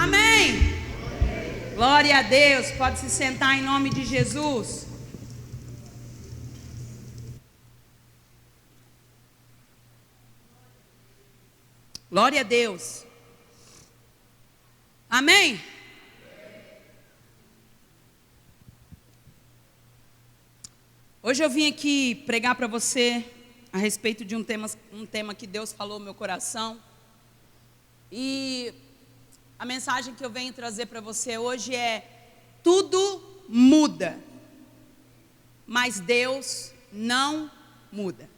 Amém? Glória a Deus. Pode se sentar em nome de Jesus. Glória a Deus. Amém? Hoje eu vim aqui pregar para você a respeito de um tema que Deus falou no meu coração. E a mensagem que eu venho trazer para você hoje é: tudo muda, mas Deus não muda.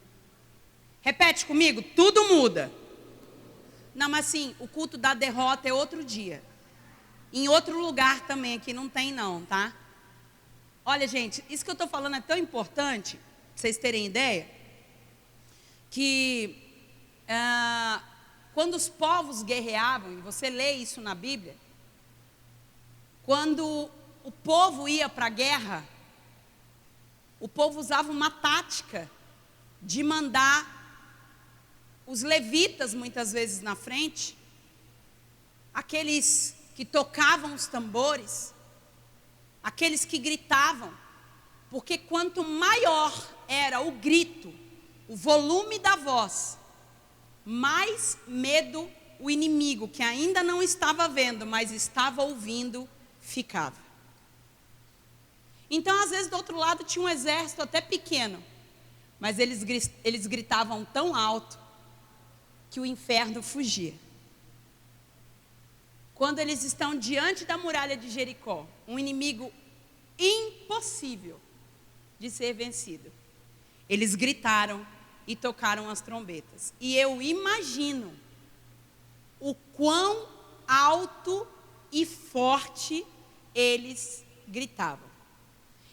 Repete comigo: tudo muda. Não, mas assim, o culto da derrota é outro dia. Em outro lugar também, aqui não tem não, tá? Olha, gente, isso que eu estou falando é tão importante, pra vocês terem ideia, que quando os povos guerreavam, e você lê isso na Bíblia, quando o povo ia para a guerra, o povo usava uma tática de mandar os levitas muitas vezes na frente, aqueles que tocavam os tambores, aqueles que gritavam, porque quanto maior era o grito, o volume da voz, mais medo o inimigo, que ainda não estava vendo, mas estava ouvindo, ficava. Então, às vezes, do outro lado tinha um exército até pequeno, mas eles gritavam tão alto que o inferno fugia. Quando eles estão diante da muralha de Jericó, um inimigo impossível de ser vencido, eles gritaram e tocaram as trombetas. E eu imagino o quão alto e forte eles gritavam.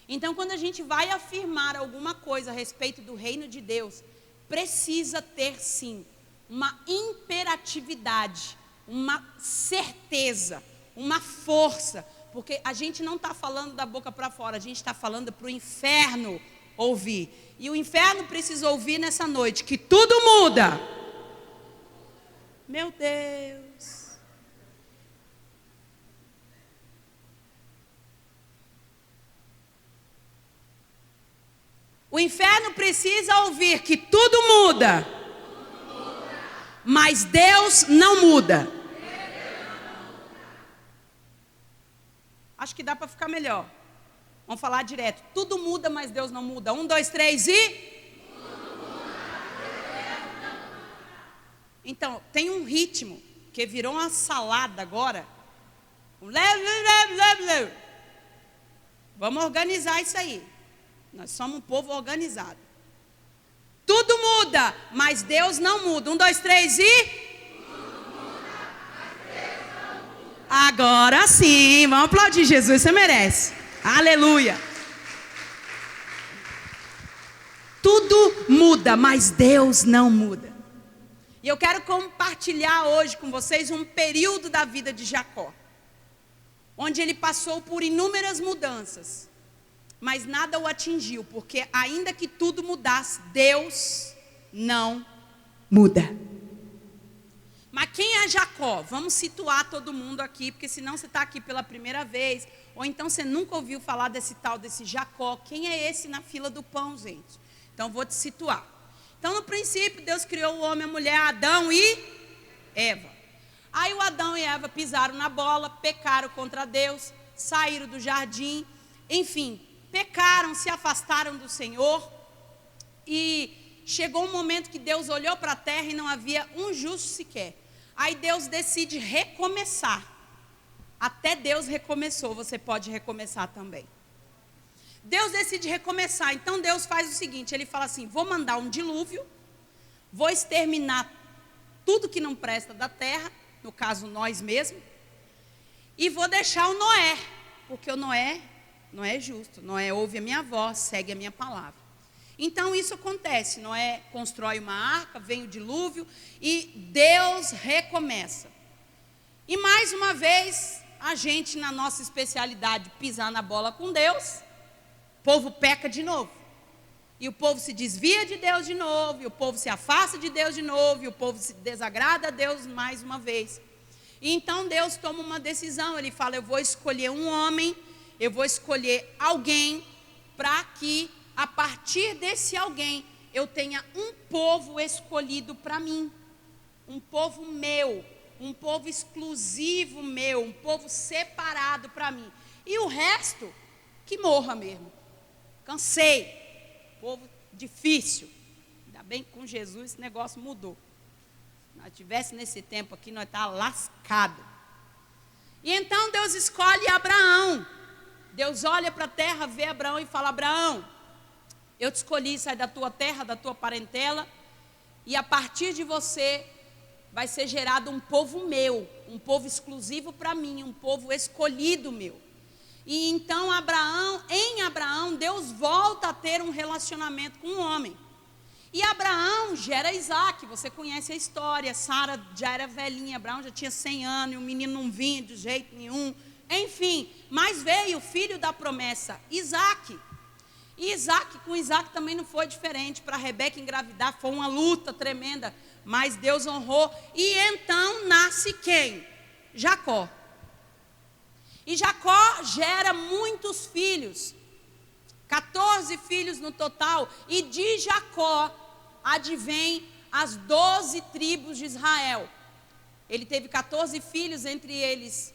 Então, quando a gente vai afirmar alguma coisa a respeito do reino de Deus, precisa ter sim uma imperatividade, uma certeza, uma força, porque a gente não está falando da boca para fora, a gente está falando para o inferno ouvir. E o inferno precisa ouvir nessa noite que tudo muda. Meu Deus. O inferno precisa ouvir que tudo muda, mas Deus não muda. Acho que dá para ficar melhor. Vamos falar direto. Tudo muda, mas Deus não muda. 1, 2, 3 e... Então, tem um ritmo que virou uma salada agora. Vamos organizar isso aí. Nós somos um povo organizado. Tudo muda, mas Deus não muda. 1, 2, 3 e... Agora sim, vamos aplaudir Jesus, você merece. Aleluia. Tudo muda, mas Deus não muda. E eu quero compartilhar hoje com vocês um período da vida de Jacó, onde ele passou por inúmeras mudanças, mas nada o atingiu, porque ainda que tudo mudasse, Deus não muda. Mas quem é Jacó? Vamos situar todo mundo aqui, porque senão você está aqui pela primeira vez, ou então você nunca ouviu falar desse Jacó. Quem é esse na fila do pão, gente? Então vou te situar. Então no princípio Deus criou o homem e a mulher, Adão e Eva. Aí o Adão e Eva pisaram na bola, pecaram contra Deus, saíram do jardim, enfim, pecaram, se afastaram do Senhor, e chegou um momento que Deus olhou para a terra e não havia um justo sequer. Aí Deus decide recomeçar. Até Deus recomeçou, você pode recomeçar também. Deus decide recomeçar, então Deus faz o seguinte, Ele fala assim: vou mandar um dilúvio, vou exterminar tudo que não presta da terra, no caso nós mesmos, e vou deixar o Noé, porque o Noé não é justo, Noé ouve a minha voz, segue a minha palavra. Então isso acontece, Noé constrói uma arca, vem o dilúvio e Deus recomeça. E mais uma vez, a gente na nossa especialidade pisar na bola com Deus, o povo peca de novo. E o povo se desvia de Deus de novo, e o povo se afasta de Deus de novo, e o povo se desagrada a Deus mais uma vez. E então Deus toma uma decisão, ele fala, eu vou escolher um homem, eu vou escolher alguém, para que a partir desse alguém, eu tenha um povo escolhido para mim, um povo meu, um povo exclusivo meu, um povo separado para mim. E o resto, que morra mesmo. Cansei, povo difícil. Ainda bem que com Jesus esse negócio mudou. Se nós estivéssemos nesse tempo aqui, nós estávamos lascados. E então Deus escolhe Abraão. Deus olha para a terra, vê Abraão e fala, Abraão, eu te escolhi, sai da tua terra, da tua parentela, e a partir de você vai ser gerado um povo meu, um povo exclusivo para mim, um povo escolhido meu. E então em Abraão, Deus volta a ter um relacionamento com o homem. E Abraão gera Isaac, você conhece a história, Sara já era velhinha, Abraão já tinha 100 anos, e o menino não vinha de jeito nenhum. Enfim, mas veio o filho da promessa, Isaac. E com Isaac também não foi diferente. Para Rebeca engravidar foi uma luta tremenda, mas Deus honrou. E então nasce quem? Jacó. E Jacó gera muitos filhos, 14 filhos no total. E de Jacó advém as 12 tribos de Israel. Ele teve 14 filhos, entre eles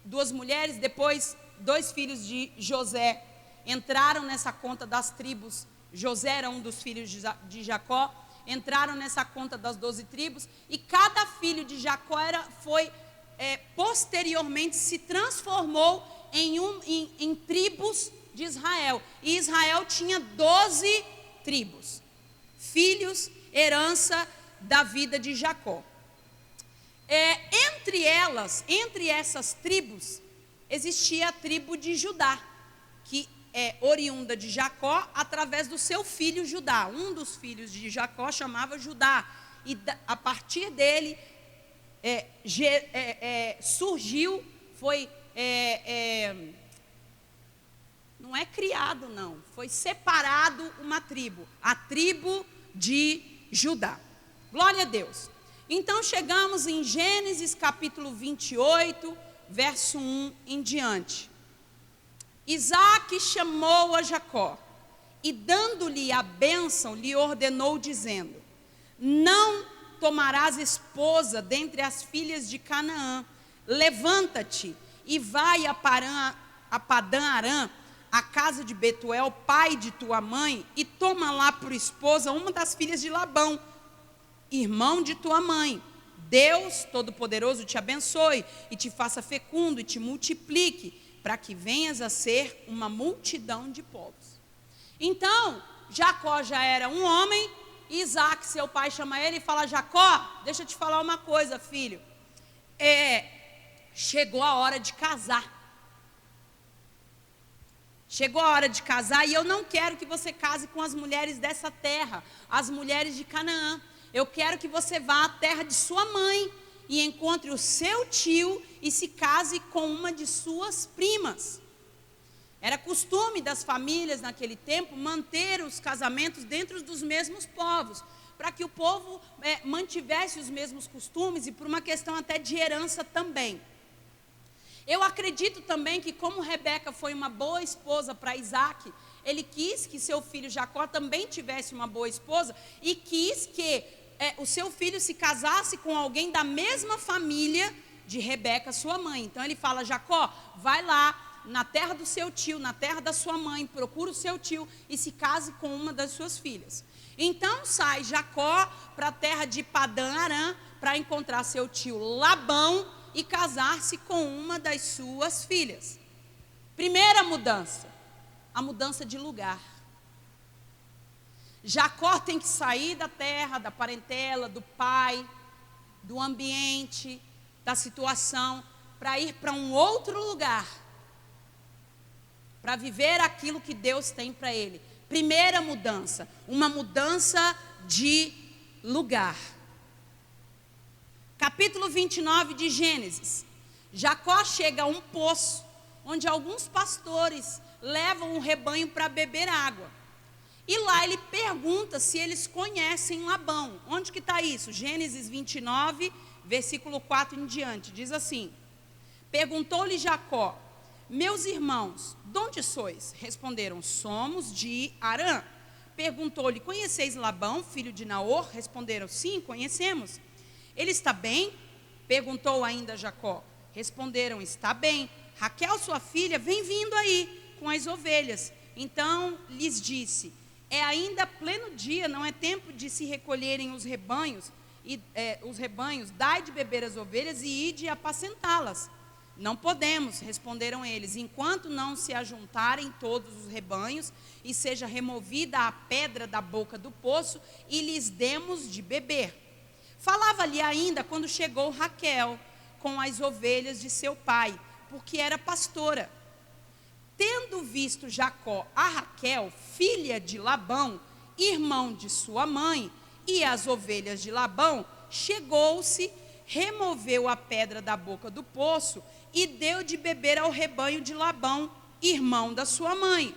2 mulheres, depois 2 filhos de José entraram nessa conta das tribos. José era um dos filhos de Jacó, entraram nessa conta das 12 tribos, e cada filho de Jacó posteriormente se transformou em tribos de Israel. E Israel tinha 12 tribos, filhos, herança da vida de Jacó. Entre essas tribos, existia a tribo de Judá, que é oriunda de Jacó através do seu filho Judá. Um dos filhos de Jacó chamava Judá, e a partir dele surgiu, não é criado não, foi separado uma tribo, a tribo de Judá. Glória a Deus. Então chegamos em Gênesis capítulo 28, verso 1 em diante. Isaac chamou a Jacó e, dando-lhe a bênção, lhe ordenou, dizendo: não tomarás esposa dentre as filhas de Canaã. Levanta-te e vai a Padã-Arã, a casa de Betuel, pai de tua mãe, e toma lá por esposa uma das filhas de Labão, irmão de tua mãe. Deus Todo-Poderoso te abençoe e te faça fecundo e te multiplique, para que venhas a ser uma multidão de povos. Então, Jacó já era um homem. Isaac, seu pai, chama ele e fala: Jacó, deixa eu te falar uma coisa, filho. Chegou a hora de casar. Chegou a hora de casar, e eu não quero que você case com as mulheres dessa terra, as mulheres de Canaã. Eu quero que você vá à terra de sua mãe e encontre o seu tio e se case com uma de suas primas. Era costume das famílias naquele tempo manter os casamentos dentro dos mesmos povos, para que o povo mantivesse os mesmos costumes, e por uma questão até de herança também. Eu acredito também que, como Rebeca foi uma boa esposa para Isaac, ele quis que seu filho Jacó também tivesse uma boa esposa, e quis que o seu filho se casasse com alguém da mesma família de Rebeca, sua mãe. Então ele fala: Jacó, vai lá na terra do seu tio, na terra da sua mãe, procura o seu tio e se case com uma das suas filhas. Então sai Jacó para a terra de Padã-Arã para encontrar seu tio Labão e casar-se com uma das suas filhas. Primeira mudança, a mudança de lugar. Jacó tem que sair da terra, da parentela, do pai, do ambiente, da situação, para ir para um outro lugar, para viver aquilo que Deus tem para ele. Primeira mudança, uma mudança de lugar. Capítulo 29 de Gênesis. Jacó chega a um poço, onde alguns pastores levam um rebanho para beber água. E lá ele pergunta se eles conhecem Labão. Onde que está isso? Gênesis 29, versículo 4 em diante, diz assim: perguntou-lhe Jacó: meus irmãos, de onde sois? Responderam: somos de Harã. Perguntou-lhe: conheceis Labão, filho de Naor? Responderam: sim, conhecemos. Ele está bem? Perguntou ainda Jacó. Responderam: está bem. Raquel, sua filha, vem vindo aí com as ovelhas. Então lhes disse: é ainda pleno dia, não é tempo de se recolherem os rebanhos, dai de beber as ovelhas e ide apacentá-las. Não podemos, responderam eles, enquanto não se ajuntarem todos os rebanhos e seja removida a pedra da boca do poço e lhes demos de beber. Falava-lhe ainda quando chegou Raquel com as ovelhas de seu pai, porque era pastora. Tendo visto Jacó a Raquel, filha de Labão, irmão de sua mãe, e as ovelhas de Labão, chegou-se, removeu a pedra da boca do poço e deu de beber ao rebanho de Labão, irmão da sua mãe.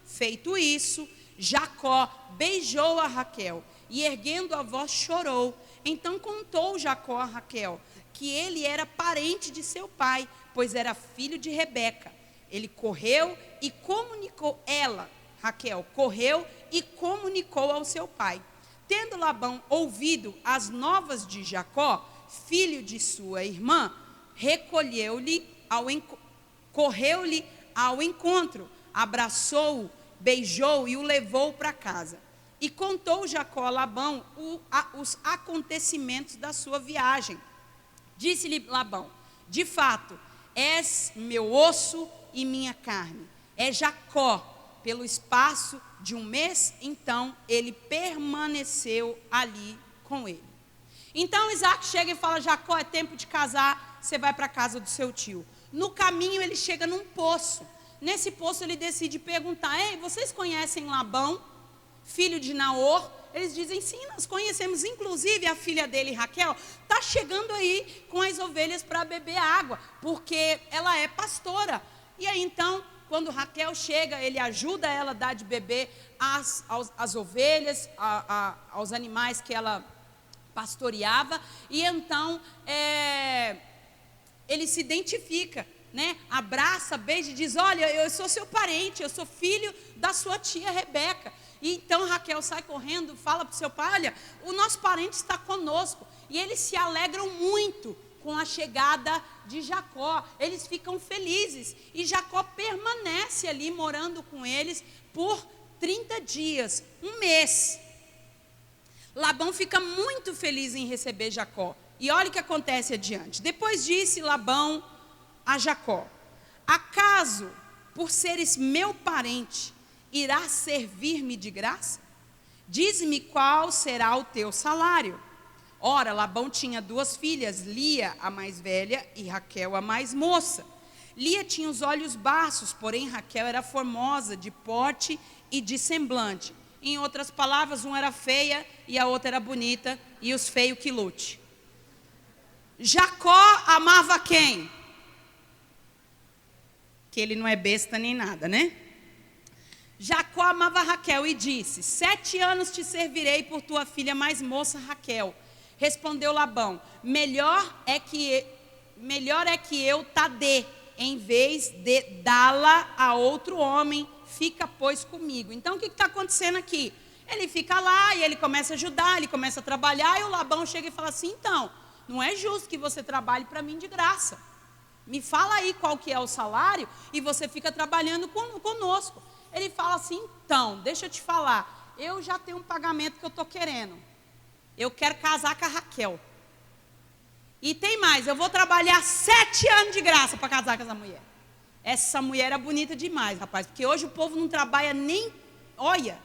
Feito isso, Jacó beijou a Raquel e, erguendo a voz, chorou. Então contou Jacó a Raquel que ele era parente de seu pai, pois era filho de Rebeca. Ele correu e comunicou, Raquel, correu e comunicou ao seu pai. Tendo Labão ouvido as novas de Jacó, filho de sua irmã, correu-lhe ao encontro, abraçou-o, beijou e o levou para casa. E contou Jacó a Labão os acontecimentos da sua viagem. Disse-lhe Labão: de fato, és meu osso e minha carne. É Jacó. Pelo espaço de um mês, então ele permaneceu ali com ele. Então Isaac chega e fala: Jacó, é tempo de casar, você vai para a casa do seu tio. No caminho ele chega num poço. Nesse poço ele decide perguntar: ei, vocês conhecem Labão, filho de Naor? Eles dizem: sim, nós conhecemos. Inclusive a filha dele, Raquel, está chegando aí com as ovelhas para beber água, porque ela é pastora. E aí então, quando Raquel chega, ele ajuda ela a dar de beber às ovelhas, aos animais que ela pastoreava. E então ele se identifica, né? Abraça, beija e diz: olha, eu sou seu parente, eu sou filho da sua tia Rebeca. E então Raquel sai correndo, fala para o seu pai: olha, o nosso parente está conosco. E eles se alegram muito com a chegada de Jacó. Eles ficam felizes. E Jacó permanece ali morando com eles por 30 dias, um mês. Labão fica muito feliz em receber Jacó. E olha o que acontece adiante. Depois disse Labão a Jacó: acaso, por seres meu parente, irás servir-me de graça? Dize-me qual será o teu salário. Ora, Labão tinha 2 filhas, Lia, a mais velha, e Raquel, a mais moça. Lia tinha os olhos baços, porém Raquel era formosa, de porte e de semblante. Em outras palavras, uma era feia e a outra era bonita, e os feios que lute. Jacó amava quem? Que ele não é besta nem nada, né? Jacó amava Raquel e disse: 7 anos te servirei por tua filha mais moça, Raquel. Respondeu Labão: melhor é que eu ta dê, em vez de dá-la a outro homem. Fica, pois, comigo. Então, o que está acontecendo aqui? Ele fica lá e ele começa a ajudar, ele começa a trabalhar. E o Labão chega e fala assim: então, não é justo que você trabalhe para mim de graça. Me fala aí qual que é o salário e você fica trabalhando conosco. Ele fala assim: então, deixa eu te falar, eu já tenho um pagamento que eu estou querendo. Eu quero casar com a Raquel. E tem mais, eu vou trabalhar 7 anos de graça para casar com essa mulher. Essa mulher é bonita demais, rapaz. Porque hoje o povo não trabalha nem, olha,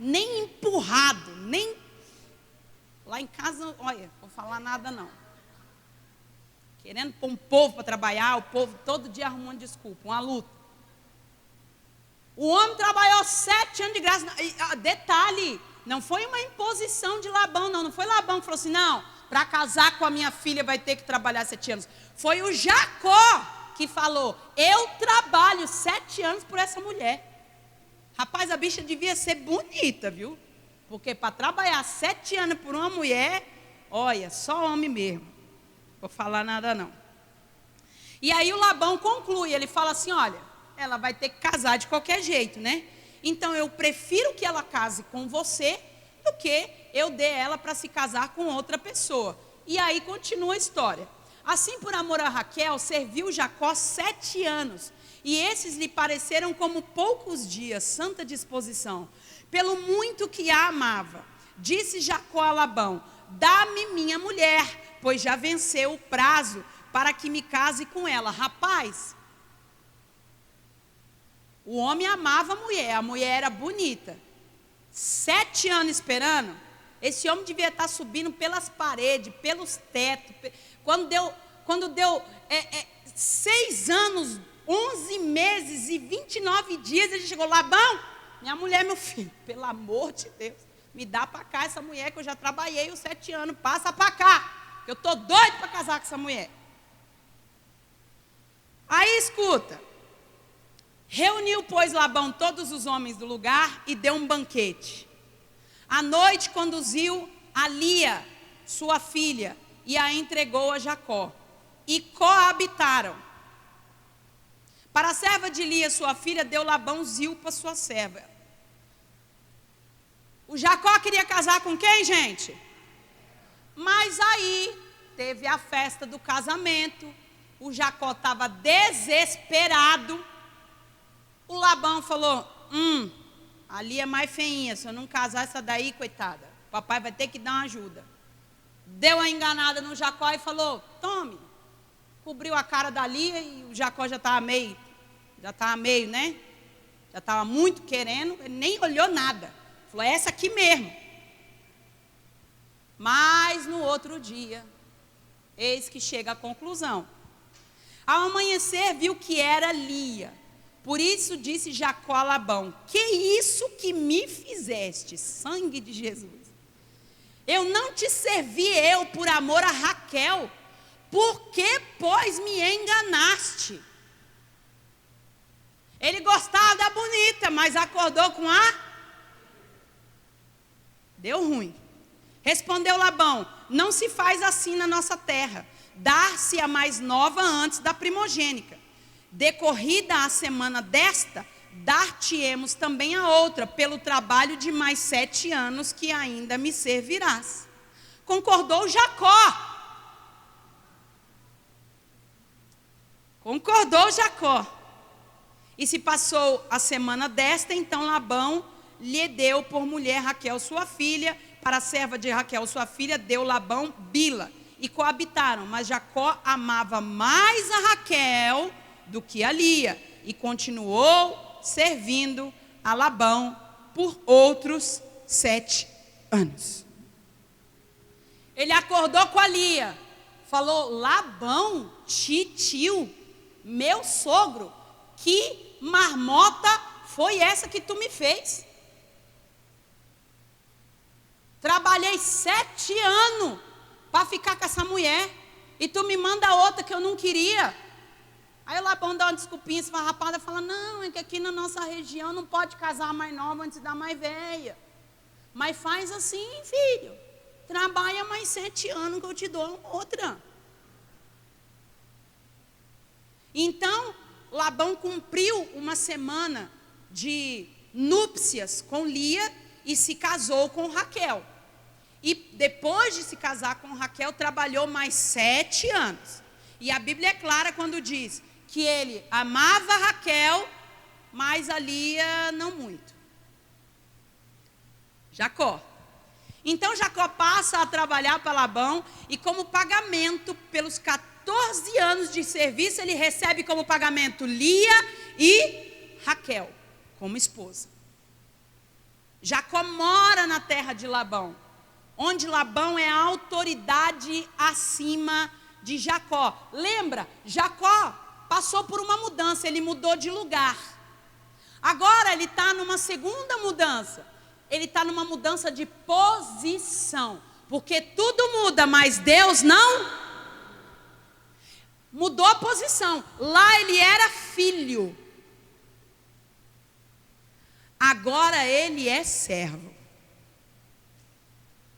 nem empurrado, nem... Lá em casa, olha, não vou falar nada não. Querendo pôr um povo para trabalhar, o povo todo dia arrumando desculpa, uma luta. O homem trabalhou 7 anos de graça. Detalhe, não foi uma imposição de Labão, não. Não foi Labão que falou assim: não, para casar com a minha filha vai ter que trabalhar 7 anos. Foi o Jacó que falou: eu trabalho 7 anos por essa mulher. Rapaz, a bicha devia ser bonita, viu? Porque para trabalhar 7 anos por uma mulher, olha, só homem mesmo. Vou falar nada não. E aí o Labão conclui, ele fala assim, olha, ela vai ter que casar de qualquer jeito, né? Então eu prefiro que ela case com você do que eu dê ela para se casar com outra pessoa. E aí continua a história. Assim, por amor a Raquel, serviu Jacó 7 anos. E esses lhe pareceram como poucos dias, santa disposição. Pelo muito que a amava, disse Jacó a Labão, dá-me minha mulher, pois já venceu o prazo para que me case com ela. Rapaz, o homem amava a mulher era bonita. 7 anos esperando, esse homem devia estar subindo pelas paredes, pelos tetos. Quando deu 6 anos, 11 meses e 29 dias, ele chegou, Labão, minha mulher, meu filho, pelo amor de Deus, me dá para cá essa mulher que eu já trabalhei os 7 anos, passa para cá, que eu estou doido para casar com essa mulher. Aí escuta, reuniu, pois, Labão todos os homens do lugar e deu um banquete. À noite conduziu a Lia, sua filha, e a entregou a Jacó. E coabitaram. Para a serva de Lia, sua filha, deu Labão Zilpa, sua serva. O Jacó queria casar com quem, gente? Mas aí teve a festa do casamento. O Jacó estava desesperado. O Labão falou, ali é mais feinha, se eu não casar essa daí, coitada, papai vai ter que dar uma ajuda. Deu a enganada no Jacó e falou, tome. Cobriu a cara da Lia e o Jacó já estava meio, né? Já estava muito querendo, ele nem olhou nada. Falou, é essa aqui mesmo. Mas no outro dia, eis que chega a conclusão. Ao amanhecer, viu que era Lia. Por isso disse Jacó a Labão, que isso que me fizeste, sangue de Jesus? Eu não te servi por amor a Raquel, por que, pois, me enganaste? Ele gostava da bonita, mas acordou com a... Deu ruim. Respondeu Labão, não se faz assim na nossa terra, dar-se a mais nova antes da primogênica. Decorrida a semana desta, dar-te-emos também a outra, pelo trabalho de mais 7 anos que ainda me servirás. Concordou Jacó. E se passou a semana desta, então Labão lhe deu por mulher Raquel, sua filha. Para a serva de Raquel, sua filha, deu Labão Bila. E coabitaram, mas Jacó amava mais a Raquel do que a Lia, e continuou servindo a Labão por outros 7 anos. Ele acordou com a Lia, falou, Labão, titio, meu sogro, que marmota foi essa que tu me fez? Trabalhei 7 anos para ficar com essa mulher, e tu me manda outra que eu não queria. Aí o Labão dá uma desculpinha, esfarrapada, fala, não, é que aqui na nossa região não pode casar mais nova antes da mais velha. Mas faz assim, filho, trabalha mais 7 anos que eu te dou outra. Então, Labão cumpriu uma semana de núpcias com Lia e se casou com Raquel. E depois de se casar com Raquel, trabalhou mais 7 anos. E a Bíblia é clara quando diz que ele amava Raquel, mas a Lia não muito. Jacó. Então Jacó passa a trabalhar para Labão, e como pagamento pelos 14 anos de serviço, ele recebe como pagamento Lia e Raquel, como esposa. Jacó mora na terra de Labão, onde Labão é a autoridade acima de Jacó. Lembra, Jacó passou por uma mudança, ele mudou de lugar. Agora ele está numa segunda mudança. Ele está numa mudança de posição. Porque tudo muda, mas Deus não. Mudou a posição. Lá ele era filho. Agora ele é servo.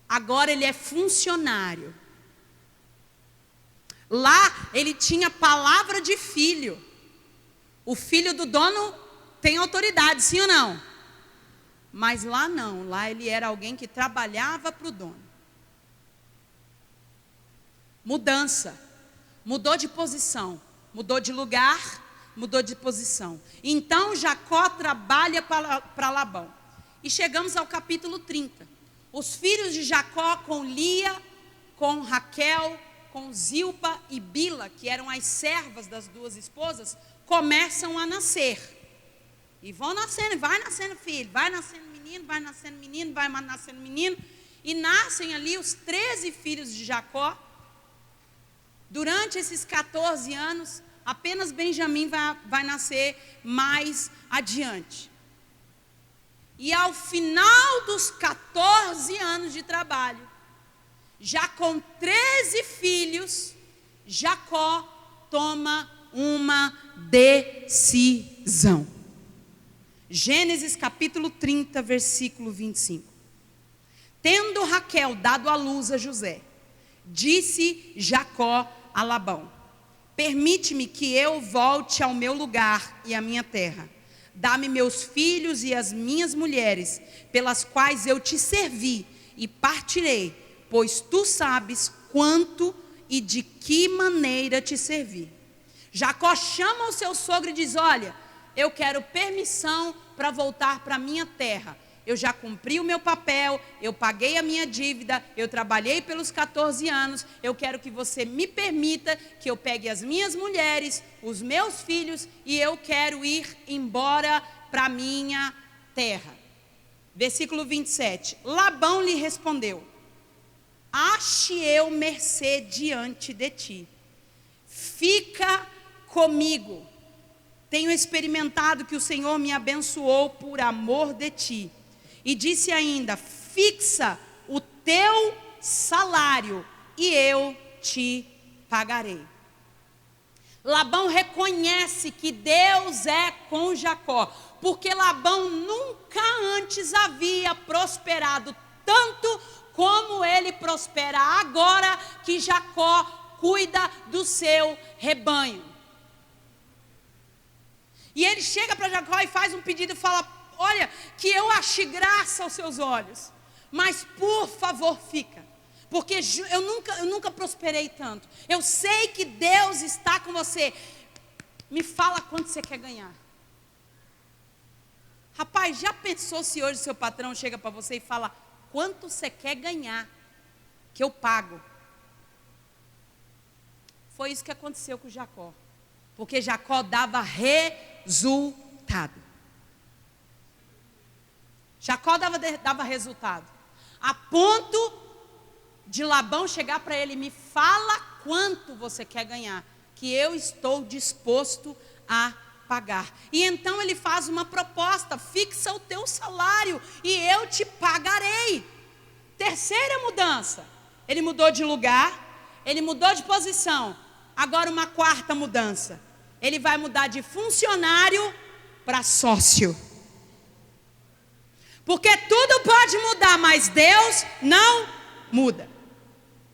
Agora ele é funcionário. Lá ele tinha palavra de filho. O filho do dono tem autoridade, sim ou não? Mas lá não, lá ele era alguém que trabalhava para o dono. Mudança, mudou de posição, mudou de lugar, mudou de posição. Então Jacó trabalha para Labão. E chegamos ao capítulo 30. Os filhos de Jacó com Lia, com Raquel, com Zilpa e Bila, que eram as servas das duas esposas, começam a nascer. E vão nascendo, vai nascendo filho, vai nascendo menino, vai nascendo menino, vai nascendo menino. E nascem ali os 13 filhos de Jacó. Durante esses 14 anos, apenas Benjamim vai nascer mais adiante. E ao final dos 14 anos de trabalho, já com 13 filhos, Jacó toma uma decisão. Gênesis capítulo 30, versículo 25. Tendo Raquel dado à luz a José, disse Jacó a Labão: permite-me que eu volte ao meu lugar e à minha terra. Dá-me meus filhos e as minhas mulheres, pelas quais eu te servi, e partirei, pois tu sabes quanto e de que maneira te servi. Jacó chama o seu sogro e diz: olha, eu quero permissão para voltar para a minha terra. Eu já cumpri o meu papel, eu paguei a minha dívida, eu trabalhei pelos 14 anos, eu quero que você me permita que eu pegue as minhas mulheres, os meus filhos, e eu quero ir embora para a minha terra. Versículo 27. Labão lhe respondeu: ache eu mercê diante de ti, fica comigo. Tenho experimentado que o Senhor me abençoou por amor de ti. E disse ainda: fixa o teu salário e eu te pagarei. Labão reconhece que Deus é com Jacó, porque Labão nunca antes havia prosperado tanto como ele prospera agora que Jacó cuida do seu rebanho. E ele chega para Jacó e faz um pedido e fala: olha, que eu ache graça aos seus olhos, mas por favor fica, porque eu nunca prosperei tanto. Eu sei que Deus está com você. Me fala quanto você quer ganhar. Rapaz, já pensou se hoje seu patrão chega para você e fala: quanto você quer ganhar, que eu pago? Foi isso que aconteceu com Jacó, porque Jacó dava resultado. Jacó dava resultado, a ponto de Labão chegar para ele: me fala quanto você quer ganhar, que eu estou disposto a pagar. E então ele faz uma proposta: fixa o teu salário e eu te pagarei. Terceira mudança, ele mudou de lugar, ele mudou de posição. Agora uma quarta mudança, ele vai mudar de funcionário para sócio. Porque tudo pode mudar, mas Deus não muda.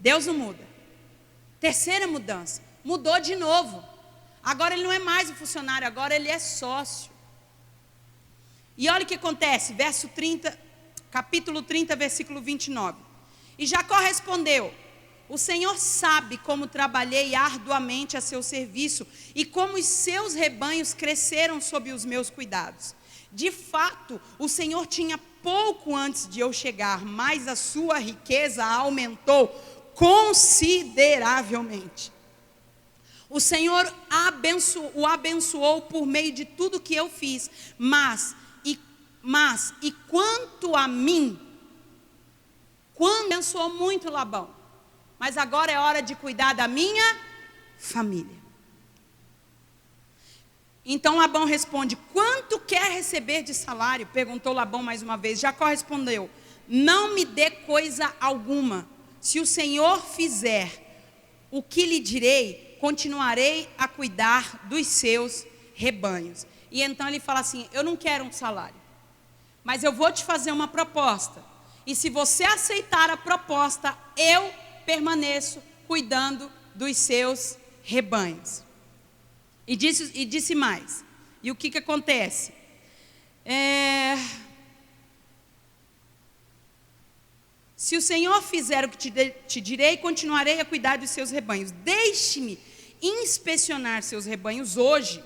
Deus não muda. Terceira mudança, mudou de novo. Agora ele não é mais um funcionário, agora ele é sócio. E olha o que acontece, verso 30, capítulo 30, versículo 29. E Jacó respondeu: o Senhor sabe como trabalhei arduamente a seu serviço e como os seus rebanhos cresceram sob os meus cuidados. De fato, o Senhor tinha pouco antes de eu chegar, mas a sua riqueza aumentou consideravelmente. O Senhor o abençoou por meio de tudo que eu fiz, mas quanto a mim, abençoou muito Labão, mas agora é hora de cuidar da minha família. Então Labão responde: quanto quer receber de salário? Perguntou Labão mais uma vez. Jacó respondeu: não me dê coisa alguma. Se o Senhor fizer o que lhe direi, continuarei a cuidar dos seus rebanhos. E então ele fala assim: eu não quero um salário, mas eu vou te fazer uma proposta. E se você aceitar a proposta, eu permaneço cuidando dos seus rebanhos. E disse mais. E o que acontece? Se o Senhor fizer o que te direi, continuarei a cuidar dos seus rebanhos. Deixe-me inspecionar seus rebanhos hoje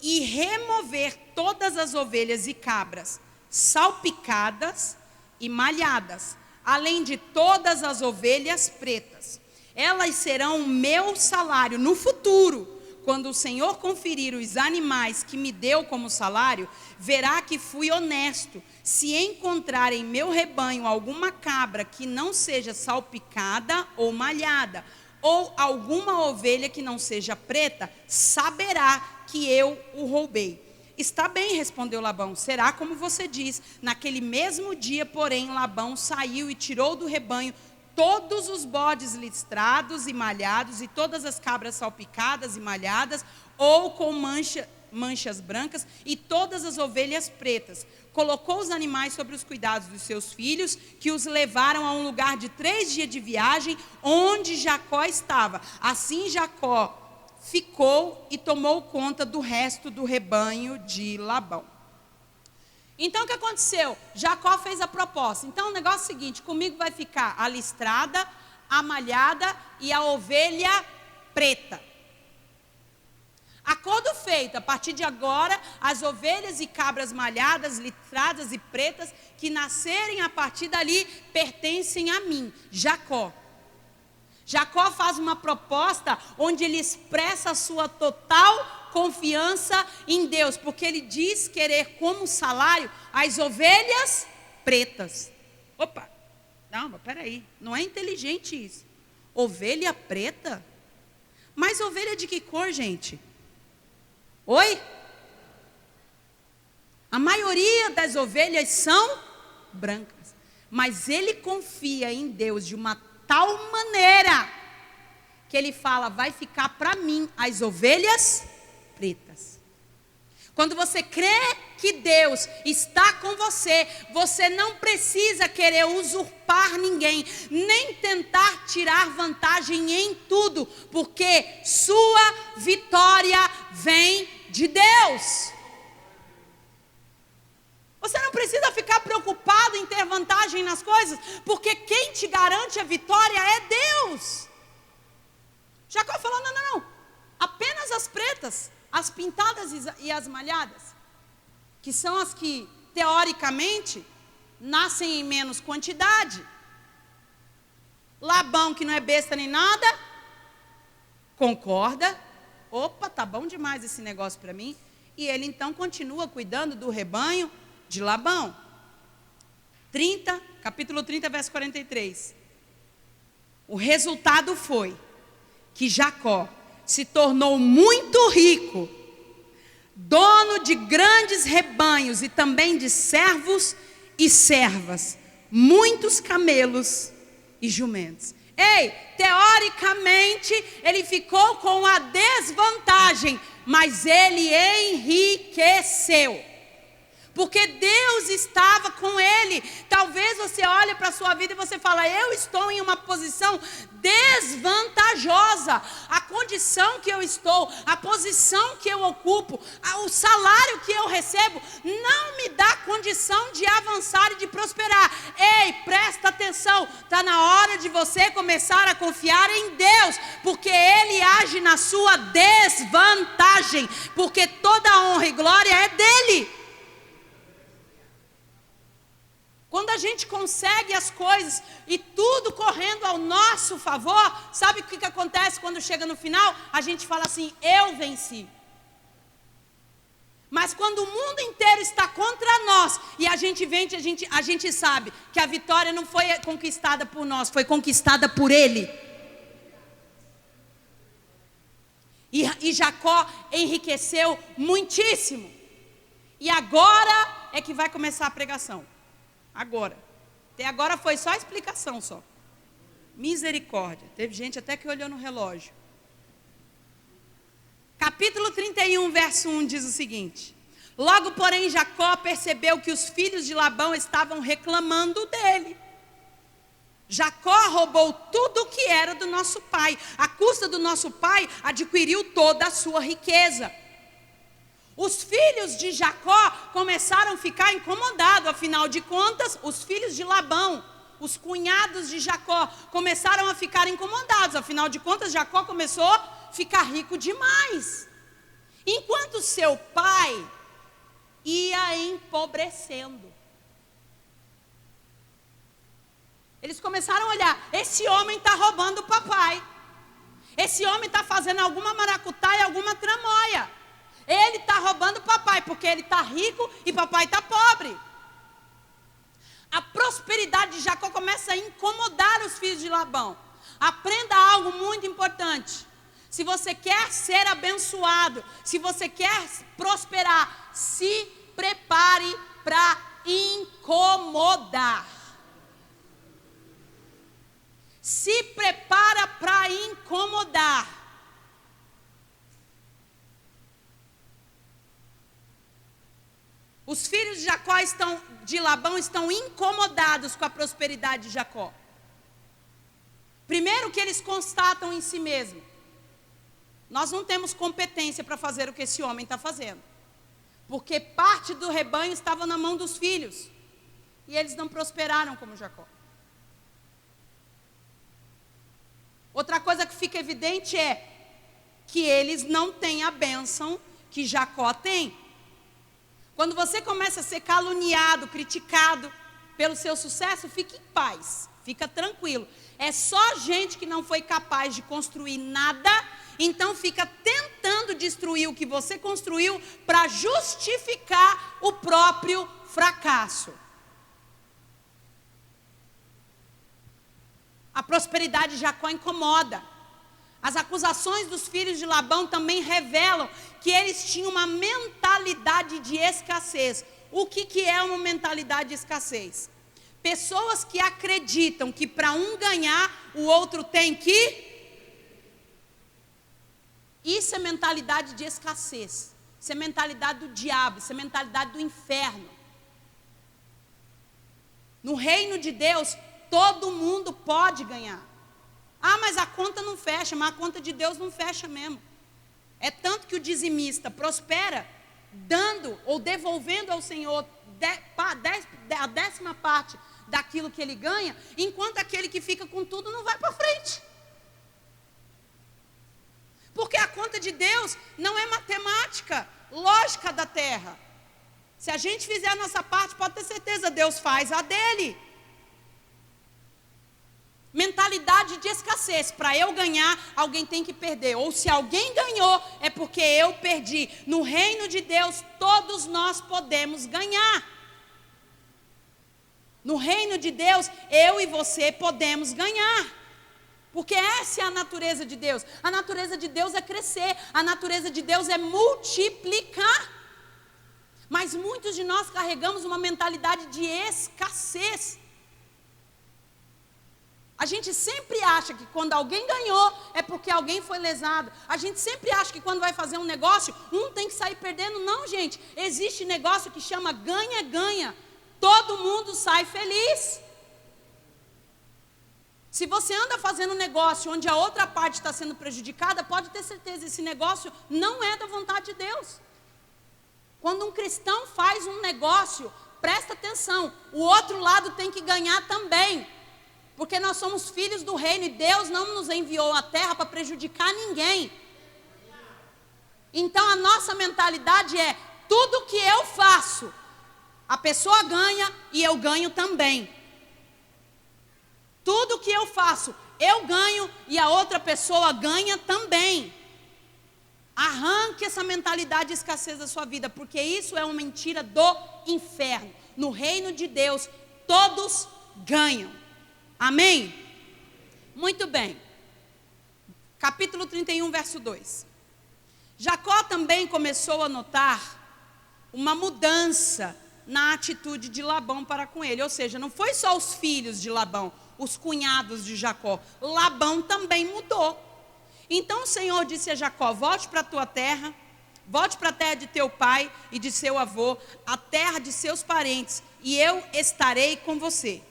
e remover todas as ovelhas e cabras salpicadas e malhadas, além de todas as ovelhas pretas. Elas serão o meu salário no futuro. Quando o Senhor conferir os animais que me deu como salário, verá que fui honesto. Se encontrar em meu rebanho alguma cabra que não seja salpicada ou malhada, ou alguma ovelha que não seja preta, saberá que eu o roubei. Está bem, respondeu Labão, será como você diz. Naquele mesmo dia, porém, Labão saiu e tirou do rebanho todos os bodes listrados e malhados, e todas as cabras salpicadas e malhadas, ou com manchas brancas, e todas as ovelhas pretas. Colocou os animais sobre os cuidados dos seus filhos, que os levaram a um lugar de 3 dias de viagem, onde Jacó estava. Assim Jacó ficou e tomou conta do resto do rebanho de Labão. Então o que aconteceu? Jacó fez a proposta. Então o negócio é o seguinte: comigo vai ficar a listrada, a malhada e a ovelha preta. Acordo feito. A partir de agora, as ovelhas e cabras malhadas, listradas e pretas que nascerem a partir dali pertencem a mim, Jacó. Jacó faz uma proposta onde ele expressa a sua total confiança em Deus, porque ele diz querer como salário as ovelhas pretas. Opa, não, mas peraí, não é inteligente isso. Ovelha preta? Mas ovelha de que cor, gente? Oi? A maioria das ovelhas são brancas, mas ele confia em Deus de uma tal maneira que ele fala, vai ficar para mim as ovelhas pretas. Quando você crê que Deus está com você, você não precisa querer usurpar ninguém, nem tentar tirar vantagem em tudo, porque sua vitória vem de Deus. Você não precisa ficar preocupado em ter vantagem nas coisas, porque quem te garante a vitória é Deus. Jacó falou, não, apenas as pretas, as pintadas e as malhadas, que são as que, teoricamente, nascem em menos quantidade. Labão, que não é besta nem nada, concorda. Opa, tá bom demais esse negócio para mim. E ele então continua cuidando do rebanho de Labão. Capítulo 30, verso 43. O resultado foi que Jacó se tornou muito rico, dono de grandes rebanhos e também de servos e servas, muitos camelos e jumentos. Ei, teoricamente ele ficou com a desvantagem, mas ele enriqueceu. Porque Deus estava com ele. Talvez você olhe para a sua vida e você fala, eu estou em uma posição desvantajosa. A condição que eu estou, a posição que eu ocupo, o salário que eu recebo, não me dá condição de avançar e de prosperar. Ei, presta atenção, está na hora de você começar a confiar em Deus, porque Ele age na sua desvantagem, porque toda a honra e glória é dEle. Quando a gente consegue as coisas e tudo correndo ao nosso favor, sabe o que acontece quando chega no final? A gente fala assim, eu venci. Mas quando o mundo inteiro está contra nós e a gente vence, a gente sabe que a vitória não foi conquistada por nós, foi conquistada por Ele. E Jacó enriqueceu muitíssimo. E agora é que vai começar a pregação. Agora. Até agora foi só explicação só. Misericórdia. Teve gente até que olhou no relógio. Capítulo 31, verso 1 diz o seguinte. Logo, porém, Jacó percebeu que os filhos de Labão estavam reclamando dele. Jacó roubou tudo o que era do nosso pai. À custa do nosso pai, adquiriu toda a sua riqueza. Os filhos de Jacó começaram a ficar incomodados. Afinal de contas, os filhos de Labão, os cunhados de Jacó, começaram a ficar incomodados. Afinal de contas, Jacó começou a ficar rico demais. Enquanto seu pai ia empobrecendo. Eles começaram a olhar, esse homem está roubando o papai. Esse homem está fazendo alguma maracutaia, alguma tramóia. Ele está roubando o papai, porque ele está rico e papai está pobre. A prosperidade de Jacó começa a incomodar os filhos de Labão. Aprenda algo muito importante. Se você quer ser abençoado, se você quer prosperar, se prepare para incomodar. Se prepara para incomodar. Os filhos de Labão estão incomodados com a prosperidade de Jacó. Primeiro que eles constatam em si mesmos: nós não temos competência para fazer o que esse homem está fazendo. Porque parte do rebanho estava na mão dos filhos. E eles não prosperaram como Jacó. Outra coisa que fica evidente é que eles não têm a bênção que Jacó tem. Quando você começa a ser caluniado, criticado pelo seu sucesso, fique em paz, fica tranquilo. É só gente que não foi capaz de construir nada, então fica tentando destruir o que você construiu para justificar o próprio fracasso. A prosperidade de Jacó incomoda. As acusações dos filhos de Labão também revelam que eles tinham uma mentalidade de escassez. O que é uma mentalidade de escassez? Pessoas que acreditam que para um ganhar, o outro tem que... Isso é mentalidade de escassez. Isso é mentalidade do diabo, isso é mentalidade do inferno. No reino de Deus, todo mundo pode ganhar. Ah, mas a conta não fecha, mas a conta de Deus não fecha mesmo. É tanto que o dizimista prospera dando ou devolvendo ao Senhor a 10ª parte daquilo que ele ganha, enquanto aquele que fica com tudo não vai para frente. Porque a conta de Deus não é matemática, lógica da terra. Se a gente fizer a nossa parte, pode ter certeza, Deus faz a dele. Mentalidade de escassez. Para eu ganhar, alguém tem que perder. Ou se alguém ganhou, é porque eu perdi. No reino de Deus, todos nós podemos ganhar. No reino de Deus, eu e você podemos ganhar. Porque essa é a natureza de Deus. A natureza de Deus é crescer. A natureza de Deus é multiplicar. Mas muitos de nós carregamos uma mentalidade de escassez. A gente sempre acha que quando alguém ganhou, é porque alguém foi lesado. A gente sempre acha que quando vai fazer um negócio, um tem que sair perdendo. Não, gente. Existe negócio que chama ganha-ganha. Todo mundo sai feliz. Se você anda fazendo um negócio onde a outra parte está sendo prejudicada, pode ter certeza, esse negócio não é da vontade de Deus. Quando um cristão faz um negócio, presta atenção, o outro lado tem que ganhar também. Porque nós somos filhos do reino e Deus não nos enviou à terra para prejudicar ninguém. Então a nossa mentalidade é: tudo que eu faço, a pessoa ganha e eu ganho também. Tudo que eu faço, eu ganho e a outra pessoa ganha também. Arranque essa mentalidade de escassez da sua vida, porque isso é uma mentira do inferno. No reino de Deus, todos ganham. Amém? Muito bem. Capítulo 31, verso 2. Jacó também começou a notar uma mudança na atitude de Labão para com ele. Ou seja, não foi só os filhos de Labão, os cunhados de Jacó. Labão também mudou. Então o Senhor disse a Jacó: volte para a tua terra, volte para a terra de teu pai e de seu avô, a terra de seus parentes, e eu estarei com você.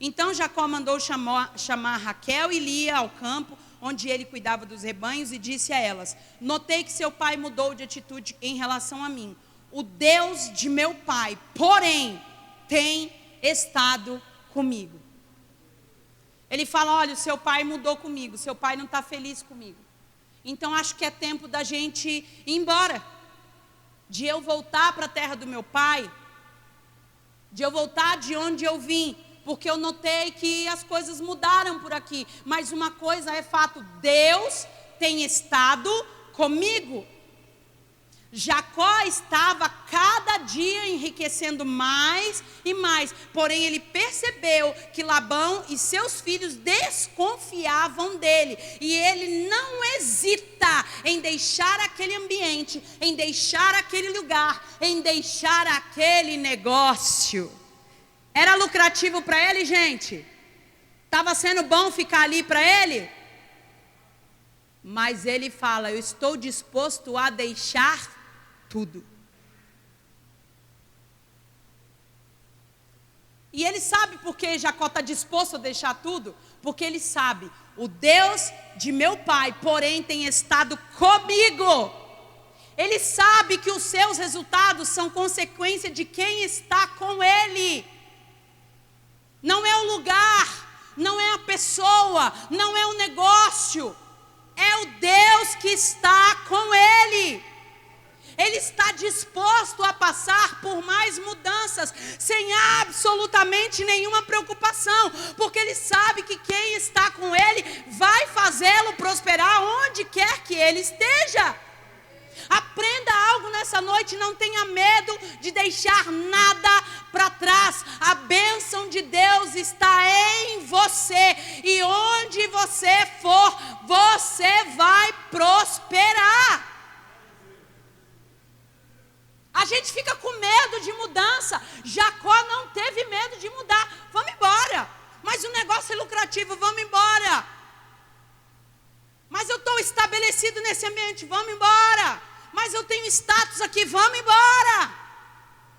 Então Jacó mandou chamar Raquel e Lia ao campo, onde ele cuidava dos rebanhos, e disse a elas: notei que seu pai mudou de atitude em relação a mim. O Deus de meu pai, porém, tem estado comigo. Ele fala: olha, o seu pai mudou comigo, seu pai não está feliz comigo. Então acho que é tempo da gente ir embora, de eu voltar para a terra do meu pai, de eu voltar de onde eu vim, porque eu notei que as coisas mudaram por aqui. Mas uma coisa é fato: Deus tem estado comigo. Jacó estava cada dia enriquecendo mais e mais, porém ele percebeu que Labão e seus filhos desconfiavam dele, e ele não hesita em deixar aquele ambiente, em deixar aquele lugar, em deixar aquele negócio. Era lucrativo para ele, gente? Estava sendo bom ficar ali para ele? Mas ele fala: eu estou disposto a deixar tudo. E ele sabe por que Jacó está disposto a deixar tudo? Porque ele sabe: o Deus de meu pai, porém, tem estado comigo. Ele sabe que os seus resultados são consequência de quem está com ele. Não é o lugar, não é a pessoa, não é o negócio. É o Deus que está com ele. Ele está disposto a passar por mais mudanças, sem absolutamente nenhuma preocupação, porque ele sabe que quem está com ele vai fazê-lo prosperar onde quer que ele esteja. Aprenda algo nessa noite: não tenha medo de deixar nada para trás. A bênção de Deus está em você, e onde você for, você vai prosperar. A gente fica com medo de mudança. Jacó não teve medo de mudar. Vamos embora. Mas o negócio é lucrativo, vamos embora. Mas eu estou estabelecido nesse ambiente, vamos embora. Mas eu tenho status aqui, vamos embora.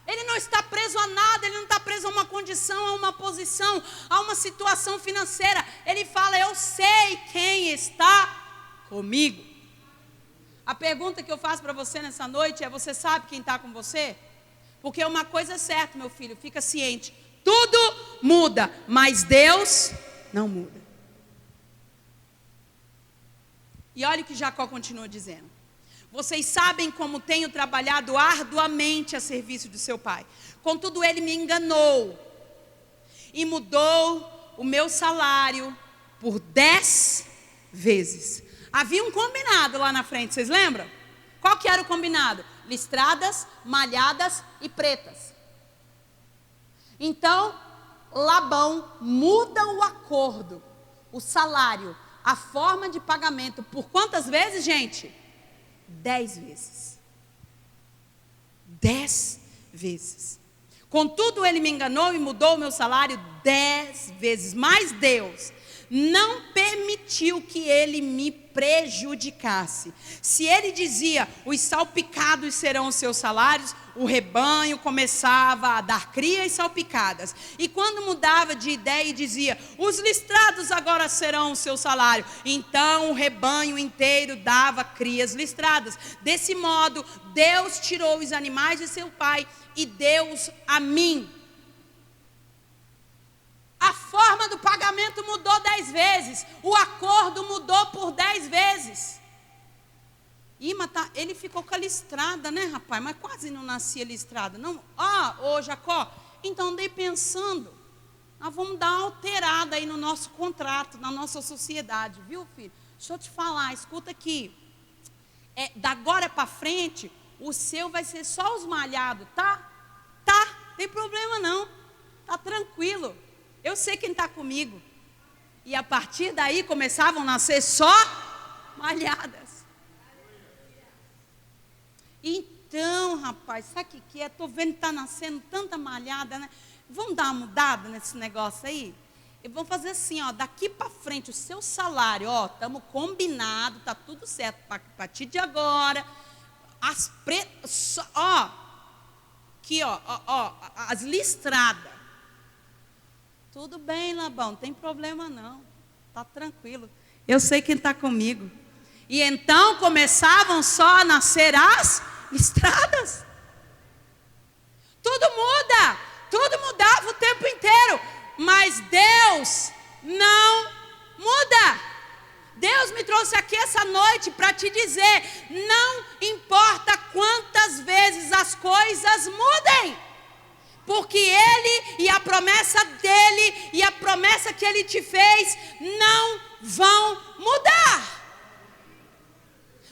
Ele não está preso a nada, ele não está preso a uma condição, a uma posição, a uma situação financeira. Ele fala: eu sei quem está comigo. A pergunta que eu faço para você nessa noite é: você sabe quem está com você? Porque uma coisa é certa, meu filho, fica ciente: tudo muda, mas Deus não muda. E olha o que Jacó continua dizendo: vocês sabem como tenho trabalhado arduamente a serviço de seu pai. Contudo, ele me enganou e mudou o meu salário por 10 vezes. Havia um combinado lá na frente, vocês lembram? Qual que era o combinado? Listradas, malhadas e pretas. Então, Labão muda o acordo, o salário, a forma de pagamento. Por quantas vezes, gente? 10 vezes. 10 vezes. Contudo, ele me enganou e mudou o meu salário 10 vezes. Mas Deus não permitiu que ele me prejudicasse. Se ele dizia: os salpicados serão os seus salários, o rebanho começava a dar crias salpicadas. E quando mudava de ideia e dizia: os listrados agora serão o seu salário, então o rebanho inteiro dava crias listradas. Desse modo, Deus tirou os animais de seu pai e deu-os a mim. A forma do pagamento mudou 10 vezes. O acordo mudou por 10 vezes. Ele ficou com a listrada, né, rapaz? Mas quase não nascia listrada. Não. Ô Jacó, então andei pensando, nós vamos dar uma alterada aí no nosso contrato, na nossa sociedade, viu, filho? Deixa eu te falar, escuta aqui. Da agora para frente, o seu vai ser só os malhados, tá? Tá, tem problema não. Tá tranquilo. Eu sei quem está comigo. E a partir daí começavam a nascer só malhadas. Então, rapaz, sabe o que é? Estou vendo que está nascendo tanta malhada, né? Vamos dar uma mudada nesse negócio aí? E vamos fazer assim, ó, daqui para frente, o seu salário, ó, estamos combinados, está tudo certo. A partir de agora, aqui, ó, as listradas. Tudo bem, Labão, não tem problema não. Está tranquilo. Eu sei quem está comigo. E então começavam só a nascer as estradas. Tudo muda. Tudo mudava o tempo inteiro. Mas Deus não muda. Deus me trouxe aqui essa noite para te dizer: não importa quantas vezes as coisas mudem, porque Ele e a promessa dEle e a promessa que Ele te fez não vão mudar.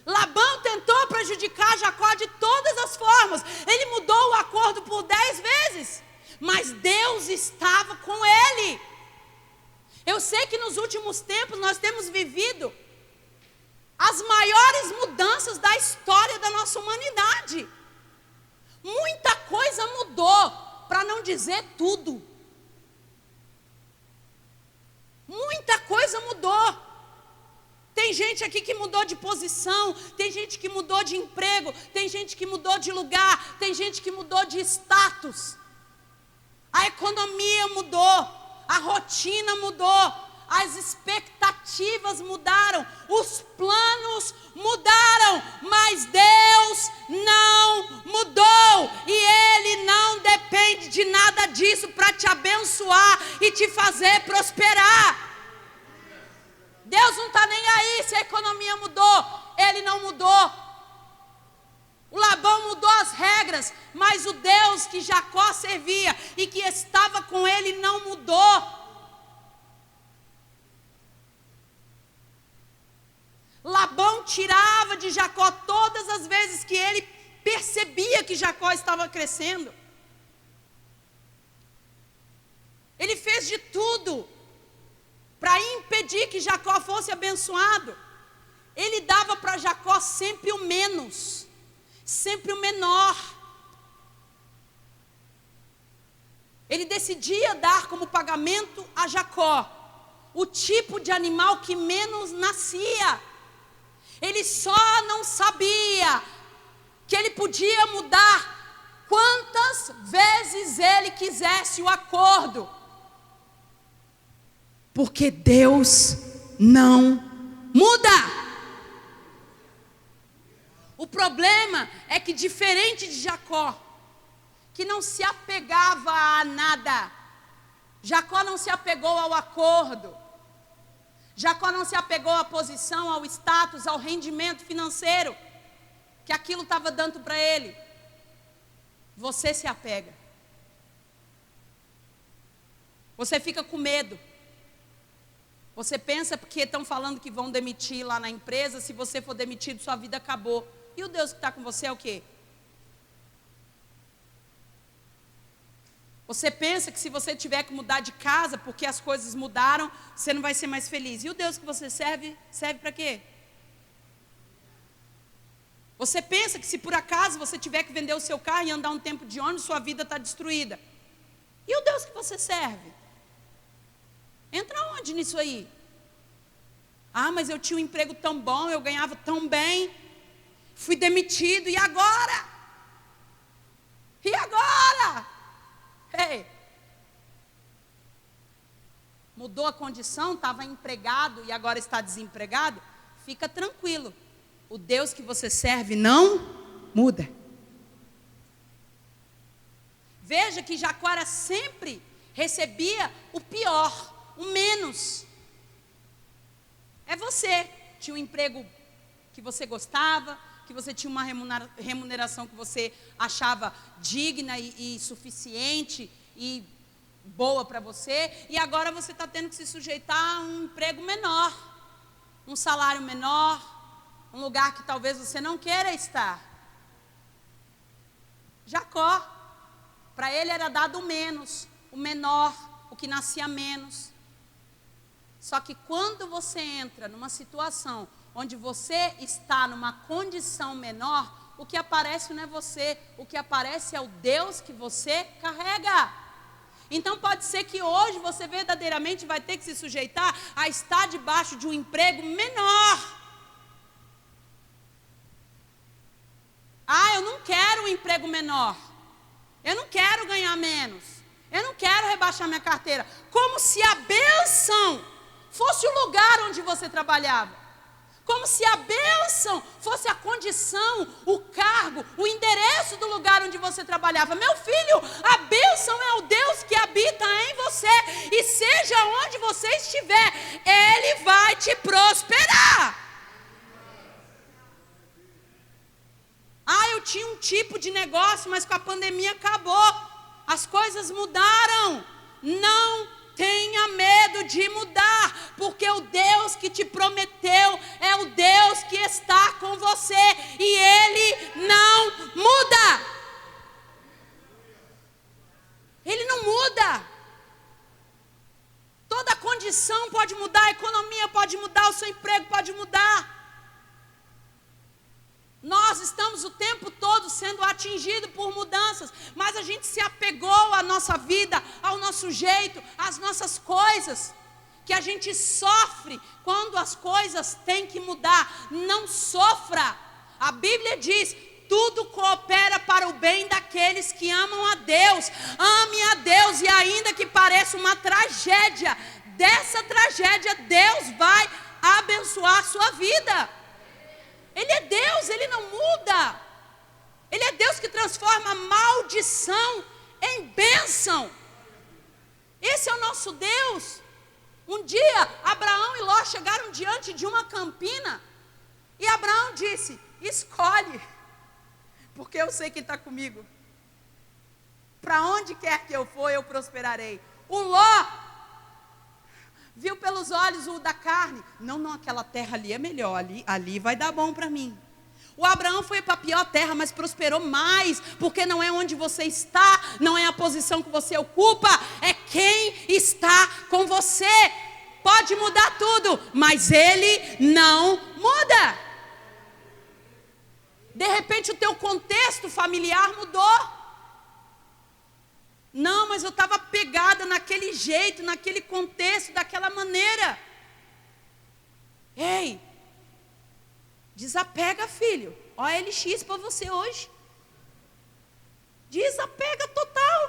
Labão tentou prejudicar Jacó de todas as formas. Ele mudou o acordo por 10 vezes, mas Deus estava com ele. Eu sei que nos últimos tempos nós temos vivido as maiores mudanças da história da nossa humanidade. Muita coisa mudou, para não dizer tudo. Muita coisa mudou. Tem gente aqui que mudou de posição, tem gente que mudou de emprego, tem gente que mudou de lugar, tem gente que mudou de status. A economia mudou. A rotina mudou, as expectativas mudaram, os planos mudaram, mas Deus não mudou, e Ele não depende de nada disso para te abençoar e te fazer prosperar. Deus não está nem aí se a economia mudou, Ele não mudou. O Labão mudou as regras, mas o Deus que Jacó servia e que estava com ele não mudou. Labão tirava de Jacó todas as vezes que ele percebia que Jacó estava crescendo. Ele fez de tudo para impedir que Jacó fosse abençoado. Ele dava para Jacó sempre o menos. Sempre o menor. Ele decidia dar como pagamento a Jacó o tipo de animal que menos nascia. Ele só não sabia que ele podia mudar quantas vezes ele quisesse o acordo, porque Deus não muda. O problema é que, diferente de Jacó, que não se apegava a nada, Jacó não se apegou ao acordo, Jacó não se apegou à posição, ao status, ao rendimento financeiro que aquilo estava dando para ele. Você se apega. Você fica com medo. Você pensa porque estão falando que vão demitir lá na empresa, se você for demitido, sua vida acabou. E o Deus que está com você é o quê? Você pensa que se você tiver que mudar de casa porque as coisas mudaram, você não vai ser mais feliz. E o Deus que você serve, serve para quê? Você pensa que se por acaso você tiver que vender o seu carro e andar um tempo de ônibus, sua vida está destruída. E o Deus que você serve? Entra onde nisso aí? Ah, mas eu tinha um emprego tão bom, eu ganhava tão bem. Fui demitido, e agora? E agora? Ei, mudou a condição, estava empregado e agora está desempregado? Fica tranquilo, o Deus que você serve não muda. Veja que Jacó sempre recebia o pior, o menos. É você, tinha um emprego que você gostava, que você tinha uma remuneração que você achava digna e suficiente e boa para você, e agora você está tendo que se sujeitar a um emprego menor, um salário menor, um lugar que talvez você não queira estar. Jacó, para ele era dado o menos, o menor, o que nascia menos. Só que quando você entra numa situação onde você está numa condição menor, o que aparece não é você, o que aparece é o Deus que você carrega. Então pode ser que hoje você verdadeiramente vai ter que se sujeitar a estar debaixo de um emprego menor. Ah, eu não quero um emprego menor, eu não quero ganhar menos, Eu não quero rebaixar minha carteira. Como se a bênção fosse o lugar onde você trabalhava. Como se a bênção fosse a condição, o cargo, o endereço do lugar onde você trabalhava. Meu filho, a bênção é o Deus que habita em você. E seja onde você estiver, Ele vai te prosperar. Eu tinha um tipo de negócio, mas com a pandemia acabou. As coisas mudaram. Não tenha medo de mudar, porque o Deus que te prometeu é o Deus que está com você e Ele não muda. Ele não muda. Toda condição pode mudar, a economia pode mudar, o seu emprego pode mudar. Nós estamos o tempo todo sendo atingidos por mudanças, mas a gente se apegou à nossa vida, ao nosso jeito, às nossas coisas, que a gente sofre quando as coisas têm que mudar. Não sofra. A Bíblia diz: tudo coopera para o bem daqueles que amam a Deus. Ame a Deus, e ainda que pareça uma tragédia, dessa tragédia Deus vai abençoar a sua vida. Ele é Deus, Ele não muda. Ele é Deus que transforma maldição em bênção. Esse é o nosso Deus. Um dia, Abraão e Ló chegaram diante de uma campina, e Abraão disse: escolhe, porque eu sei quem está comigo. Para onde quer que eu for, eu prosperarei. O Ló viu pelos olhos o da carne. Não, aquela terra ali é melhor, ali vai dar bom para mim. O Abraão foi para a pior terra, mas prosperou mais, porque não é onde você está, não é a posição que você ocupa, é quem está com você. Pode mudar tudo, mas Ele não muda. De repente o teu contexto familiar mudou. Não, mas eu estava pegada naquele jeito, naquele contexto, daquela maneira. Ei, desapega, filho. OLX para você hoje. Desapega total.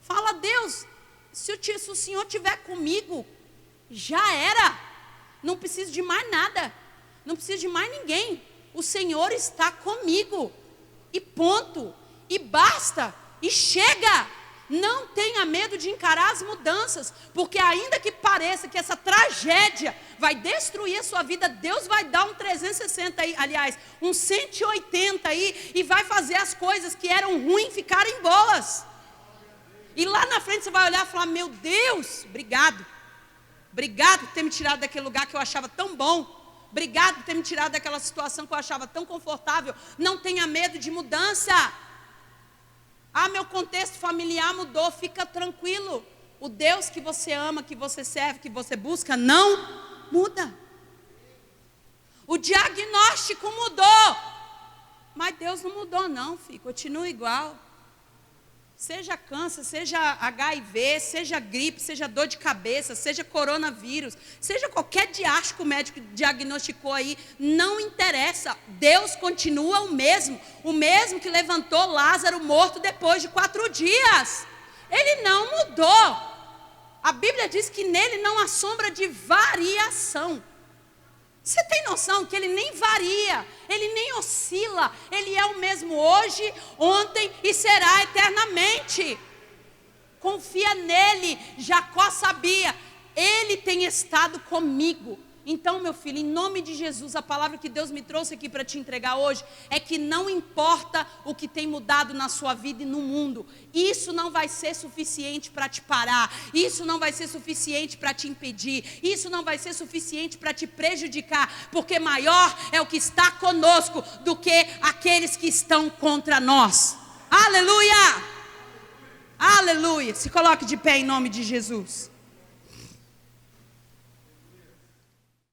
Fala: Deus, se o Senhor estiver comigo, já era. Não preciso de mais nada. Não preciso de mais ninguém. O Senhor está comigo. E ponto. E basta. E chega. Não tenha medo de encarar as mudanças, porque ainda que pareça que essa tragédia vai destruir a sua vida, Deus vai dar um 360 aí, aliás, um 180 aí, e vai fazer as coisas que eram ruins ficarem boas. E lá na frente você vai olhar e falar: meu Deus, obrigado por ter me tirado daquele lugar que eu achava tão bom, obrigado por ter me tirado daquela situação que eu achava tão confortável. Não tenha medo de mudança. Meu contexto familiar mudou, fica tranquilo. O Deus que você ama, que você serve, que você busca, não muda. O diagnóstico mudou, mas Deus não mudou não, filho, continua igual. Seja câncer, seja HIV, seja gripe, seja dor de cabeça, seja coronavírus, seja qualquer diacho que o médico diagnosticou aí, não interessa. Deus continua o mesmo que levantou Lázaro morto depois de 4 dias. Ele não mudou. A Bíblia diz que nele não há sombra de variação. Você tem noção que Ele nem varia, Ele nem oscila, Ele é o mesmo hoje, ontem e será eternamente. Confia nele. Jacó sabia: Ele tem estado comigo. Então, meu filho, em nome de Jesus, a palavra que Deus me trouxe aqui para te entregar hoje é que não importa o que tem mudado na sua vida e no mundo, isso não vai ser suficiente para te parar, isso não vai ser suficiente para te impedir, isso não vai ser suficiente para te prejudicar, porque maior é o que está conosco do que aqueles que estão contra nós. Aleluia! Aleluia! Se coloque de pé em nome de Jesus.